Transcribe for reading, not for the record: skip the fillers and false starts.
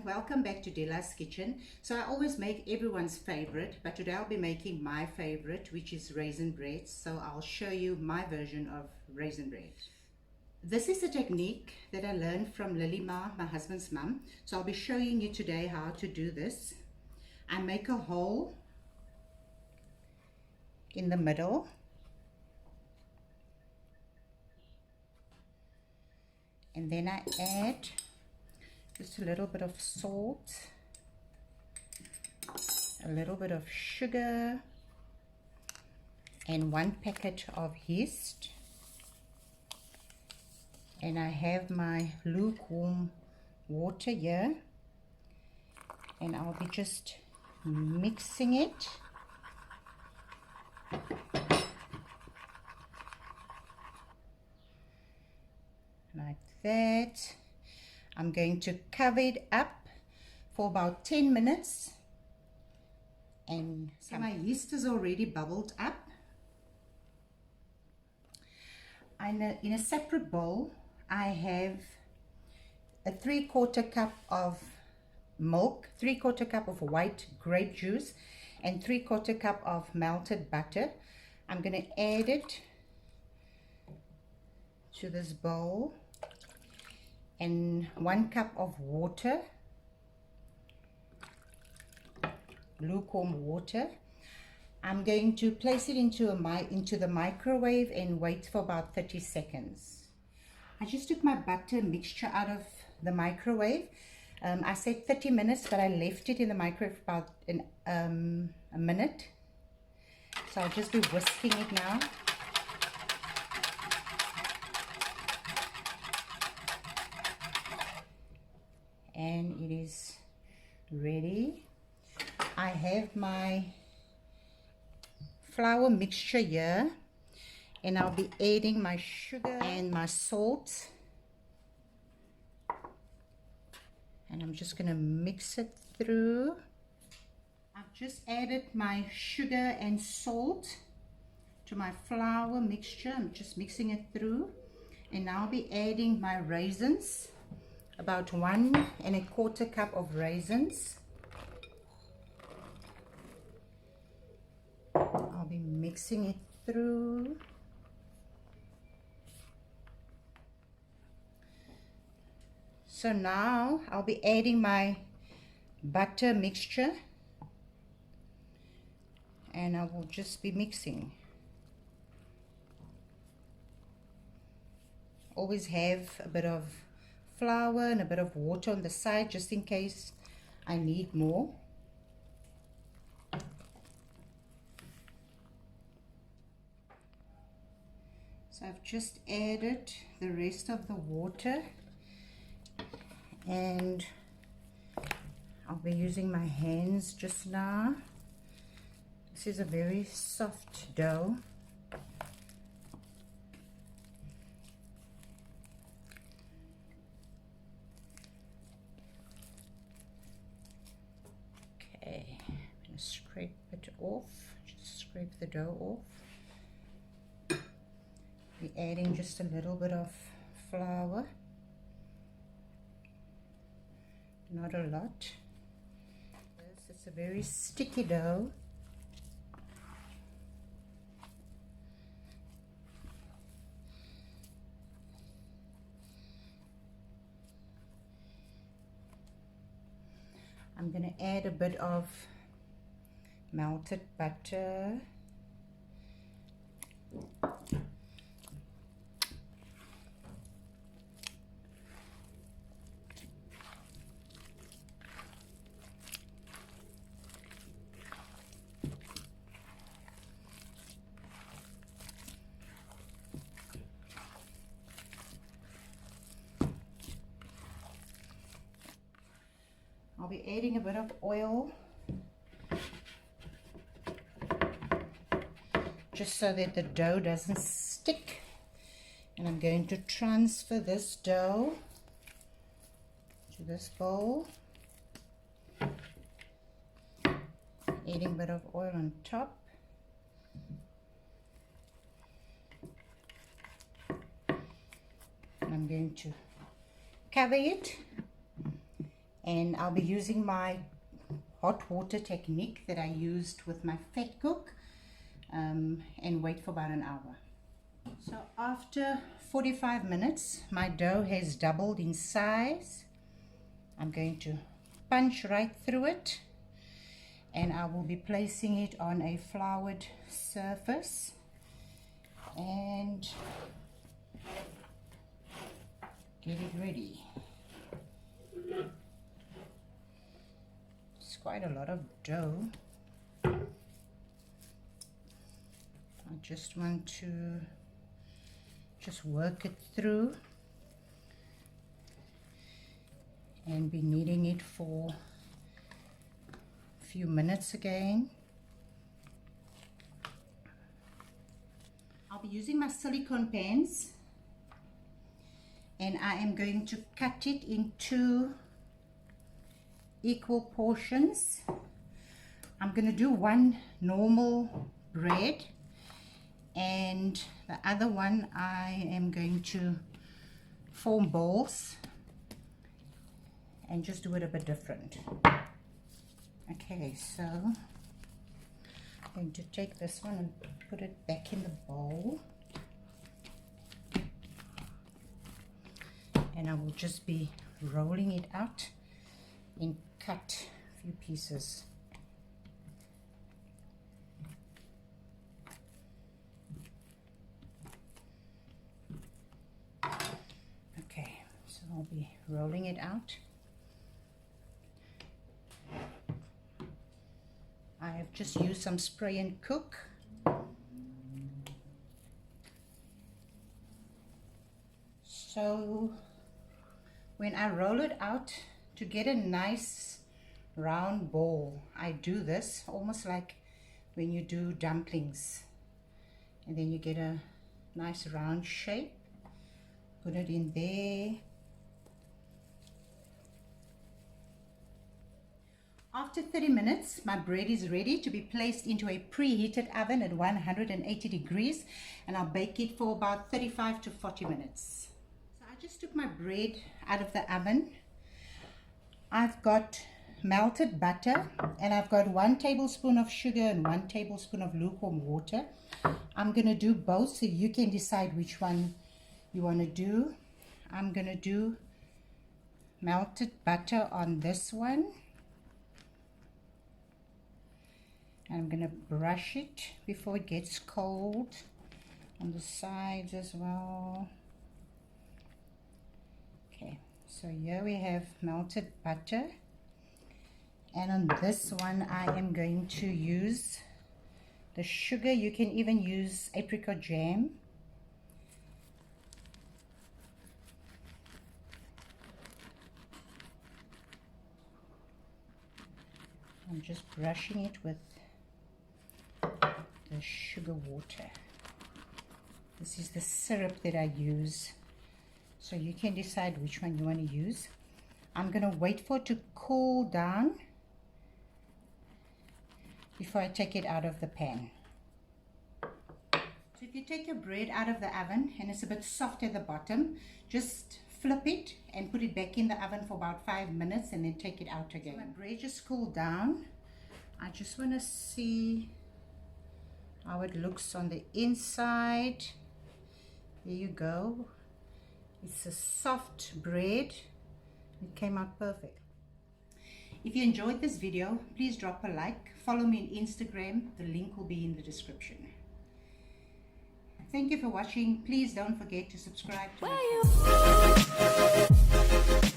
welcome back to Dila's kitchen. So I always make everyone's favorite, but today I'll be making my favorite, which is raisin bread. So I'll show you my version of raisin bread. This is a technique that I learned from Lily-Ma, my husband's mum. So I'll be showing you today how to do this. I make a hole in the middle. And then I add just a little bit of salt, a little bit of sugar, and 1 packet of yeast. And I have my lukewarm water here, and I'll be just mixing it. Like that. I'm going to cover it up for about 10 minutes. And so my yeast is already bubbled up. In a separate bowl, I have a 3/4 cup of milk, 3/4 cup of white grape juice, and 3/4 cup of melted butter. I'm going to add it to this bowl. And 1 cup of water, lukewarm water. I'm going to place it into the microwave and wait for about 30 seconds. I just took my butter mixture out of the microwave. I said 30 minutes, but I left it in the microwave for about a minute. So I'll just be whisking it now. And it is ready. I have my flour mixture here, and I'll be adding my sugar and my salt, and I'm just going to mix it through. I've just added my sugar and salt to my flour mixture. I'm just mixing it through, and now I'll be adding my raisins. About 1 1/4 cup of raisins. I'll be mixing it through. So now I'll be adding my butter mixture, and I will just be mixing. Always have a bit of flour and a bit of water on the side just in case I need more. So I've just added the rest of the water, and I'll be using my hands just now. This is a very soft dough. I'm going to scrape it off, just scrape the dough off. Be adding just a little bit of flour, not a lot. It's a very sticky dough. I'm going to add a bit of melted butter. I'll be adding a bit of oil just so that the dough doesn't stick, and I'm going to transfer this dough to this bowl, adding a bit of oil on top. And I'm going to cover it And I'll be using my hot water technique that I used with my fat cook, and wait for about an hour. So after 45 minutes, my dough has doubled in size. I'm going to punch right through it, and I will be placing it on a floured surface and get it ready. It's quite a lot of dough. I just want to work it through and be kneading it for a few minutes again. I'll be using my silicone pans, and I am going to cut it into equal portions. I'm going to do one normal bread, and the other one I am going to form balls and just do it a bit different. Okay, so I'm going to take this one and put it back in the bowl, and I will just be rolling it out and cut a few pieces. Okay, so I'll be rolling it out. I have just used some spray and cook. So when I roll it out, to get a nice round ball, I do this almost like when you do dumplings, and then you get a nice round shape. Put it in there. After 30 minutes, my bread is ready to be placed into a preheated oven at 180 degrees, and I'll bake it for about 35 to 40 minutes. So I just took my bread out of the oven. I've got melted butter, and I've got 1 tablespoon of sugar and 1 tablespoon of lukewarm water. I'm going to do both so you can decide which one you want to do. I'm going to do melted butter on this one. I'm going to brush it before it gets cold on the sides as well. Okay, so here we have melted butter, and on this one I am going to use the sugar. You can even use apricot jam. I'm just brushing it with the sugar water. This is the syrup that I use, so you can decide which one you want to use. I'm going to wait for it to cool down before I take it out of the pan. So if you take your bread out of the oven and it's a bit soft at the bottom, just flip it and put it back in the oven for about 5 minutes and then take it out again. So my bread just cooled down. I just want to see how it looks on the inside. There you go. It's a soft bread. It came out perfect. If you enjoyed this video, please drop a like. Follow me on Instagram. The link will be in the description. Thank you for watching. Please don't forget to subscribe to my channel.